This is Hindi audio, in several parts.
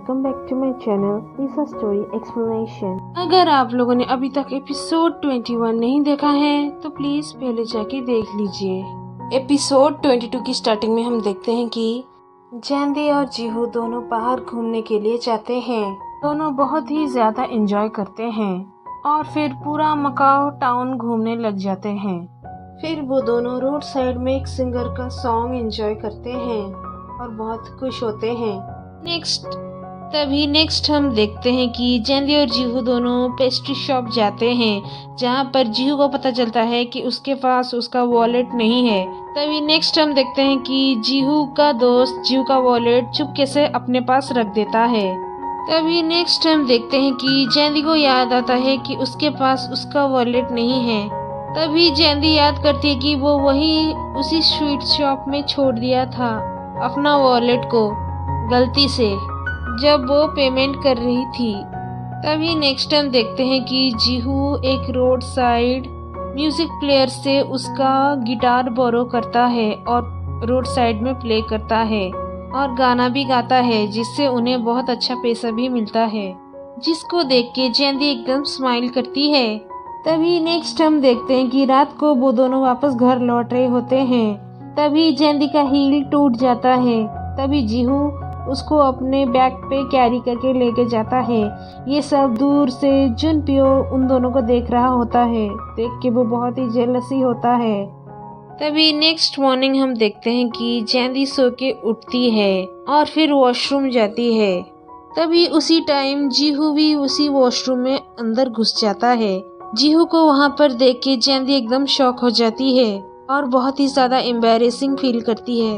Welcome back to my channel Lisa story explanation. अगर आप लोगों ने अभी तक एपिसोड 21 नहीं देखा है तो प्लीज पहले जाके देख लीजिए। एपिसोड 22 की स्टार्टिंग में हम देखते हैं कि जैंदी और जीहू दोनों बाहर घूमने के लिए जाते हैं। दोनों बहुत ही ज्यादा एंजॉय करते हैं और फिर पूरा मकाओ टाउन घूमने लग जाते हैं। फिर वो दोनों रोड साइड में एक सिंगर का सॉन्ग एंजॉय करते हैं और बहुत खुश होते हैं। नेक्स्ट हम देखते हैं कि जैंदी और जीहू दोनों पेस्ट्री शॉप जाते हैं, जहां पर जीहू को पता चलता है कि उसके पास उसका वॉलेट नहीं है। तभी नेक्स्ट हम देखते हैं कि जीहू का दोस्त जीहू का वॉलेट चुपके से अपने पास रख देता है। तभी नेक्स्ट हम देखते हैं कि जैंदी को याद आता है कि उसके पास उसका वॉलेट नहीं है। तभी जैंदी याद करती है कि वो वही उसी स्वीट शॉप में छोड़ दिया था अपना वॉलेट को गलती से, जब वो पेमेंट कर रही थी। तभी नेक्स्ट हम देखते हैं कि जीहू एक रोड साइड म्यूजिक प्लेयर से उसका गिटार बोरो करता है और रोड साइड में प्ले करता है और गाना भी गाता है, जिससे उन्हें बहुत अच्छा पैसा भी मिलता है, जिसको देख के जैंदी एकदम स्माइल करती है। तभी नेक्स्ट हम देखते हैं कि रात को वो दोनों वापस घर लौट रहे होते हैं। तभी जैंदी का हील टूट जाता है। तभी जीहू उसको अपने बैग पे कैरी करके लेके जाता है। ये सब दूर से जुनप्यो उन दोनों को देख रहा होता है। देख के वो बहुत ही जेलसी होता है। तभी नेक्स्ट मॉर्निंग हम देखते हैं कि जैंदी सो के उठती है और फिर वॉशरूम जाती है। तभी उसी टाइम जीहू भी उसी वॉशरूम में अंदर घुस जाता है। जीहू को वहाँ पर देख के जैंदी एकदम शॉक हो जाती है और बहुत ही ज्यादा एम्बैरेसिंग फील करती है।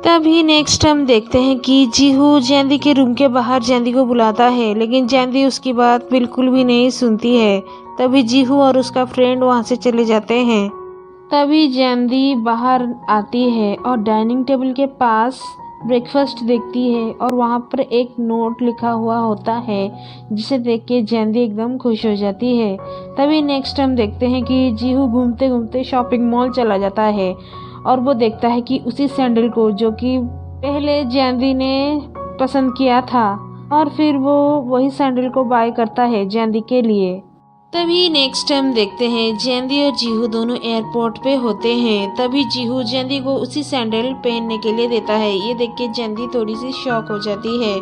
तभी नेक्स्ट हम देखते हैं कि जीहू जैंदी के रूम के बाहर जैंदी को बुलाता है, लेकिन जैंदी उसकी बात बिल्कुल भी नहीं सुनती है। तभी जीहू और उसका फ्रेंड वहां से चले जाते हैं। तभी जैंदी बाहर आती है और डाइनिंग टेबल के पास ब्रेकफास्ट देखती है और वहां पर एक नोट लिखा हुआ होता है, जिसे देख के जैंदी एकदम खुश हो जाती है। तभी नेक्स्ट हम देखते हैं कि जीहू घूमते घूमते शॉपिंग मॉल चला जाता है और वो देखता है कि उसी सैंडल को जो कि पहले जैंदी ने पसंद किया था, और फिर वो वही सैंडल को बाय करता है जैंदी के लिए। तभी नेक्स्ट हम देखते हैं जैंदी और जीहू दोनों एयरपोर्ट पे होते हैं। तभी जीहू जैंदी को उसी सैंडल पहनने के लिए देता है। ये देख के जैंदी थोड़ी सी शॉक हो जाती है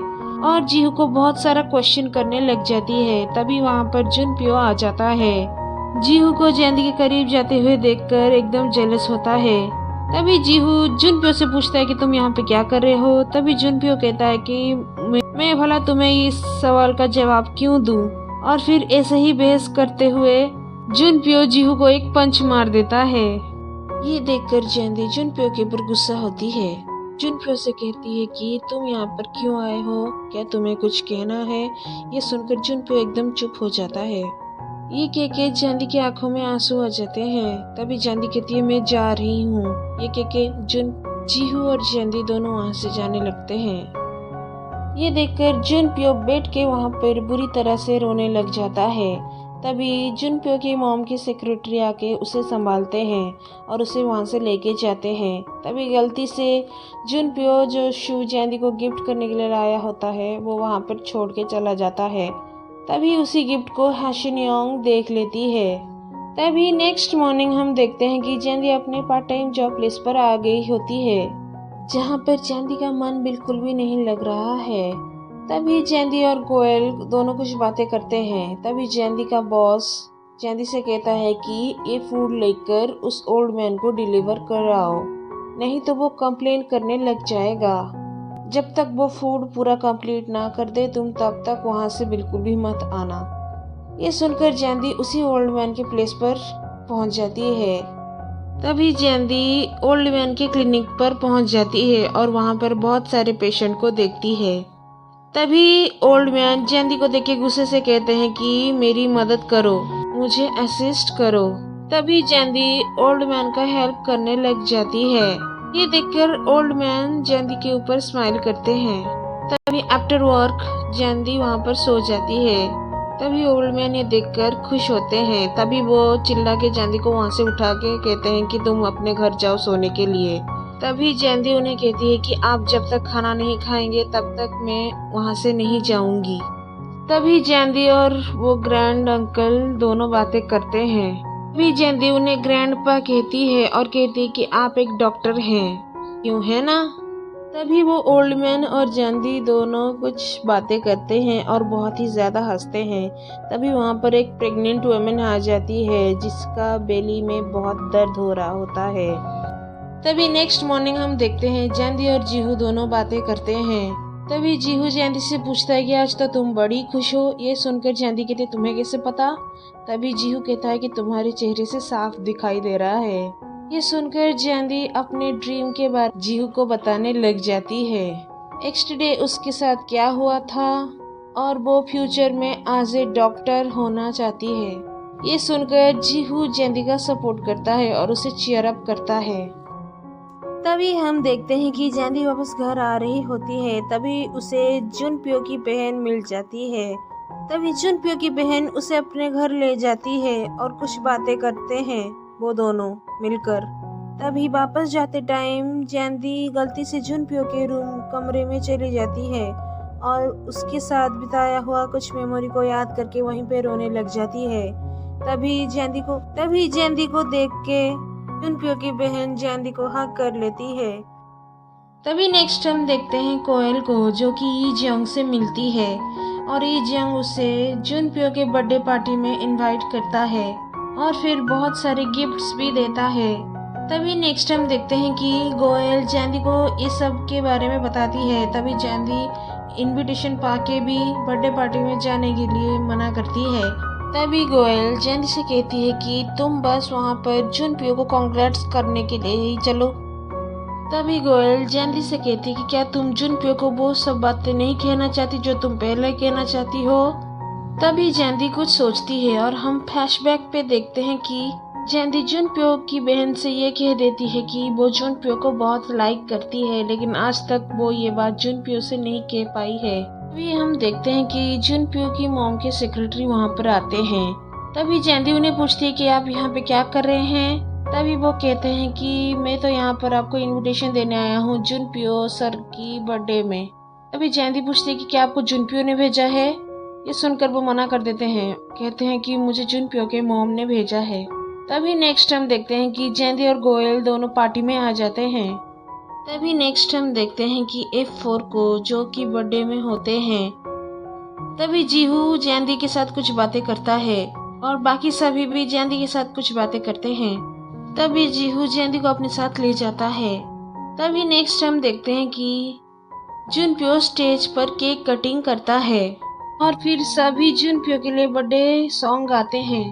और जीहू को बहुत सारा क्वेश्चन करने लग जाती है। तभी वहाँ पर जुनप्यो आ जाता है। जीहू को जैंदी के करीब जाते हुए देखकर एकदम जेलस होता है। तभी जीहू जुनप्यो से पूछता है कि तुम यहाँ पे क्या कर रहे हो। तभी जुनप्यो कहता है कि मैं भला तुम्हें इस सवाल का जवाब क्यों दूं। और फिर ऐसे ही बहस करते हुए जुनप्यो जीहू को एक पंच मार देता है। ये देखकर जैंदी जुनप्यो के ऊपर गुस्सा होती है। जुनप्यो से कहती है कि तुम यहाँ पर क्यों आए हो, क्या तुम्हें कुछ कहना है। ये सुनकर जुनप्यो एकदम चुप हो जाता है। ये कह के जैंदी की आंखों में आंसू आ जाते हैं। तभी जैंदी कहती है मैं जा रही हूँ। ये कह के जीहू और जैंदी दोनों वहाँ से जाने लगते हैं। ये देखकर जुनप्यो बैठ के वहाँ पर बुरी तरह से रोने लग जाता है। तभी जुनप्यो की मॉम की सेक्रेटरी आके उसे संभालते हैं और उसे वहाँ से लेके जाते हैं। तभी गलती से जुनप्यो जो शू जैंदी को गिफ्ट करने के लिए लाया होता है वो वहाँ पर छोड़ के चला जाता है। तभी उसी गिफ्ट को हाशिनयोंग देख लेती है। तभी नेक्स्ट मॉर्निंग हम देखते हैं कि जैंदी अपने पार्ट टाइम जॉब प्लेस पर आ गई होती है, जहाँ पर जैंदी का मन बिल्कुल भी नहीं लग रहा है। तभी जैंदी और गोयल दोनों कुछ बातें करते हैं। तभी जैंदी का बॉस जैंदी से कहता है कि ये फूड लेकर उस ओल्ड मैन को डिलीवर कराओ, नहीं तो वो कंप्लेन करने लग जाएगा। जब तक वो फूड पूरा कंप्लीट ना कर दे तुम तब तक वहाँ से बिल्कुल भी मत आना। ये सुनकर जैंदी उसी ओल्ड मैन के प्लेस पर पहुँच जाती है। तभी जैंदी ओल्ड मैन के क्लिनिक पर पहुंच जाती है और वहां पर बहुत सारे पेशेंट को देखती है। तभी ओल्ड मैन जैंदी को देख के गुस्से से कहते हैं कि मेरी मदद करो, मुझे असिस्ट करो। तभी जैंदी ओल्ड मैन का हेल्प करने लग जाती है। ये देखकर ओल्ड मैन जैंदी के ऊपर स्माइल करते हैं। तभी आफ्टर वर्क जैंदी वहां पर सो जाती है। तभी ओल्ड मैन ये देखकर खुश होते हैं। तभी वो चिल्ला के जैंदी को वहां से उठा के कहते हैं कि तुम अपने घर जाओ सोने के लिए। तभी जैंदी उन्हें कहती है कि आप जब तक खाना नहीं खाएंगे तब तक मैं वहाँ से नहीं जाऊंगी। तभी जैंदी और वो ग्रैंड अंकल दोनों बातें करते हैं। तभी जैंदी उन्हें ग्रैंडपा कहती है और कहती है कि आप एक डॉक्टर हैं, क्यों है ना। तभी वो ओल्ड मैन और जैंदी दोनों कुछ बातें करते हैं और बहुत ही ज्यादा हंसते हैं। तभी वहाँ पर एक प्रेग्नेंट वुमेन आ जाती है जिसका बेली में बहुत दर्द हो रहा होता है। तभी नेक्स्ट मॉर्निंग हम देखते हैं जैंदी और जीहू दोनों बातें करते हैं। तभी जीहू जैंदी से पूछता है कि आज तो तुम बड़ी खुश हो। ये सुनकर जैंदी कहती है तुम्हें कैसे पता। तभी जीहू कहता है कि तुम्हारे चेहरे से साफ दिखाई दे रहा है। ये सुनकर जैंदी अपने ड्रीम के बारे में जीहू को बताने लग जाती है। नेक्स्ट डे उसके साथ क्या हुआ था और वो फ्यूचर में एज ए डॉक्टर होना चाहती है। ये सुनकर जीहू जैंदी का सपोर्ट करता है और उसे चीयर अप करता है। तभी हम देखते हैं कि जैंदी वापस घर आ रही होती है। तभी उसे जुनप्यो की बहन मिल जाती है। तभी जुनप्यो की बहन उसे अपने घर ले जाती है और कुछ बातें करते हैं वो दोनों मिलकर। तभी वापस जाते टाइम जैंदी गलती से जुनप्यो के कमरे में चली जाती है और उसके साथ बिताया हुआ कुछ मेमोरी को याद करके वहीं पे रोने लग जाती है। तभी जैंदी को देख के जुनप्यो की बहन जैंदी को हक कर लेती है। तभी नेक्स्ट हम देखते हैं कोयल को जो कि ई जियोंग से मिलती है और ई जियोंग उसे जुनप्यो के बर्थडे पार्टी में इनवाइट करता है और फिर बहुत सारे गिफ्ट्स भी देता है। तभी नेक्स्ट हम देखते हैं कि कोयल जैंदी को इस सब के बारे में बताती है। तभी जैंदी इनविटेशन पाके भी बर्थडे पार्टी में जाने के लिए मना करती है। तभी गोयल जैंदी से कहती है कि तुम बस वहाँ पर जुनप्यो को कांग्रेट्स करने के लिए ही चलो। तभी गोयल जैंदी से कहती है कि क्या तुम जुनप्यो को वो सब बातें नहीं कहना चाहती जो तुम पहले कहना चाहती हो। तभी जैंदी कुछ सोचती है और हम फ्लैशबैक पे देखते हैं कि जैंदी जुनप्यो की बहन से ये कह देती है कि वो जुनप्यो को बहुत लाइक करती है, लेकिन आज तक वो ये बात जुनप्यो से नहीं कह पाई है। तभी हम देखते हैं कि जुनप्यो की मॉम के सेक्रेटरी वहाँ पर आते हैं। तभी जैंदी उन्हें पूछती है कि आप यहाँ पे क्या कर रहे हैं। तभी वो कहते हैं कि मैं तो यहाँ पर आपको इनविटेशन देने आया हूँ जुनप्यो सर की बर्थडे में। तभी जैंदी पूछती है कि क्या आपको जुनप्यो ने भेजा है। ये सुनकर वो मना कर देते हैं, कहते हैं कि मुझे जुनप्यो के मॉम ने भेजा है। तभी नेक्स्ट हम देखते हैं कि जैंदी और गोयल दोनों पार्टी में आ जाते हैं। तभी नेक्स्ट हम देखते हैं कि F4 को जो कि बर्थडे में होते हैं। तभी जीहू जैंदी के साथ कुछ बातें करता है और बाकी सभी भी जैंदी के साथ कुछ बातें करते हैं। तभी जीहू जैंदी को अपने साथ ले जाता है। तभी नेक्स्ट हम देखते हैं कि जुनप्यो स्टेज पर केक कटिंग करता है और फिर सभी जुनप्यो के लिए बर्थडे सॉन्ग गाते हैं।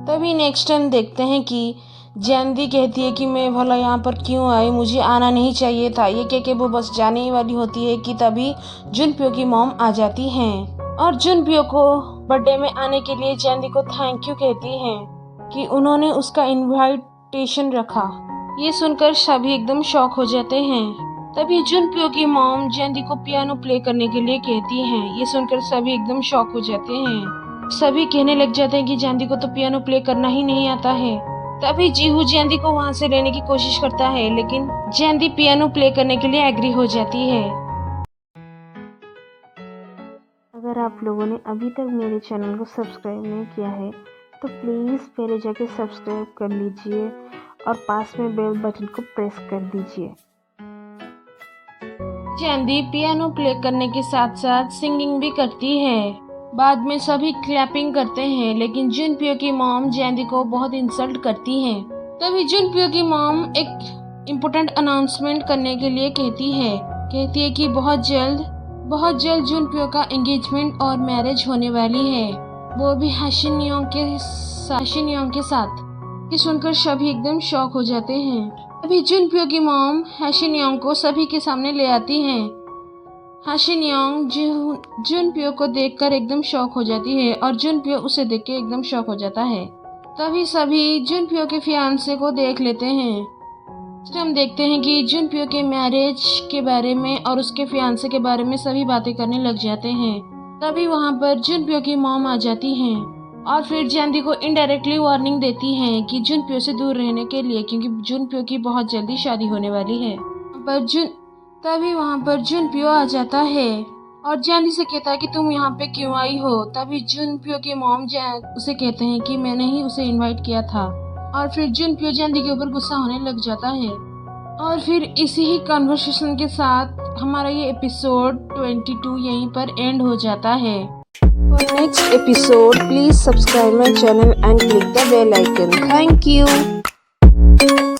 तभी नेक्स्ट हम देखते हैं कि जैंदी कहती है कि मैं भला यहाँ पर क्यों आई, मुझे आना नहीं चाहिए था। ये कह के वो बस जाने ही वाली होती है कि तभी जुनप्यो की मॉम आ जाती हैं और जुनप्यो को बर्थडे में आने के लिए जैंदी को थैंक यू कहती हैं कि उन्होंने उसका इनविटेशन रखा। ये सुनकर सभी एकदम शॉक हो जाते हैं। तभी जुनप्यो की मॉम जैंदी को पियानो प्ले करने के लिए कहती हैं। ये सुनकर सभी एकदम शॉक हो जाते हैं। सभी कहने लग जाते हैं कि जैंदी को तो पियानो प्ले करना ही नहीं आता है। तभी जीहू जैंदी को वहाँ से लेने की कोशिश करता है, लेकिन जैंदी पियानो प्ले करने के लिए एग्री हो जाती है। अगर आप लोगों ने अभी तक मेरे चैनल को सब्सक्राइब नहीं किया है तो प्लीज़ पहले जाके सब्सक्राइब कर लीजिए और पास में बेल बटन को प्रेस कर दीजिए। जैंदी पियानो प्ले करने के साथ साथ सिंगिंग भी करती है। बाद में सभी क्लैपिंग करते हैं, लेकिन जुनप्यो की मॉम जैंदी को बहुत इंसल्ट करती है। तभी जुनप्यो की मॉम एक इम्पोर्टेंट अनाउंसमेंट करने के लिए कहती है कि बहुत जल्द जुनप्यो का एंगेजमेंट और मैरिज होने वाली है, वो भी हाशिनयोंग के साथ। ये सुनकर सभी एकदम शॉक हो जाते हैं। तभी जुनप्यो की मॉम हाशिनयोंग को सभी के सामने ले आती हैं। हाशिनयोंग जुनप्यो को देखकर एकदम शॉक हो जाती है और जुनप्यो उसे देख के एकदम शॉक हो जाता है। तभी सभी जुनप्यो के फियांसे को देख लेते हैं। फिर हम देखते हैं कि जुनप्यो के मैरिज के बारे में और उसके फियांसे के बारे में सभी बातें करने लग जाते हैं। तभी वहाँ पर जुनप्यो की मॉम आ जाती हैं। और फिर जैंदी को इनडायरेक्टली वार्निंग देती हैं कि जुनप्यो से दूर रहने के लिए, क्योंकि जुनप्यो की बहुत जल्दी शादी होने वाली है। तभी वहाँ पर जुनप्यो आ जाता है और जैंदी से कहता है कि तुम यहाँ पे क्यों आई हो। तभी जुनप्यो के मॉम उसे कहते हैं कि मैंने ही उसे इनवाइट किया था। और फिर जुनप्यो जैंदी के ऊपर गुस्सा होने लग जाता है। और फिर इसी ही कन्वर्सेशन के साथ हमारा ये एपिसोड 22 यहीं पर एंड हो जाता है। For next episode, please subscribe my channel and click the bell icon. Thank you.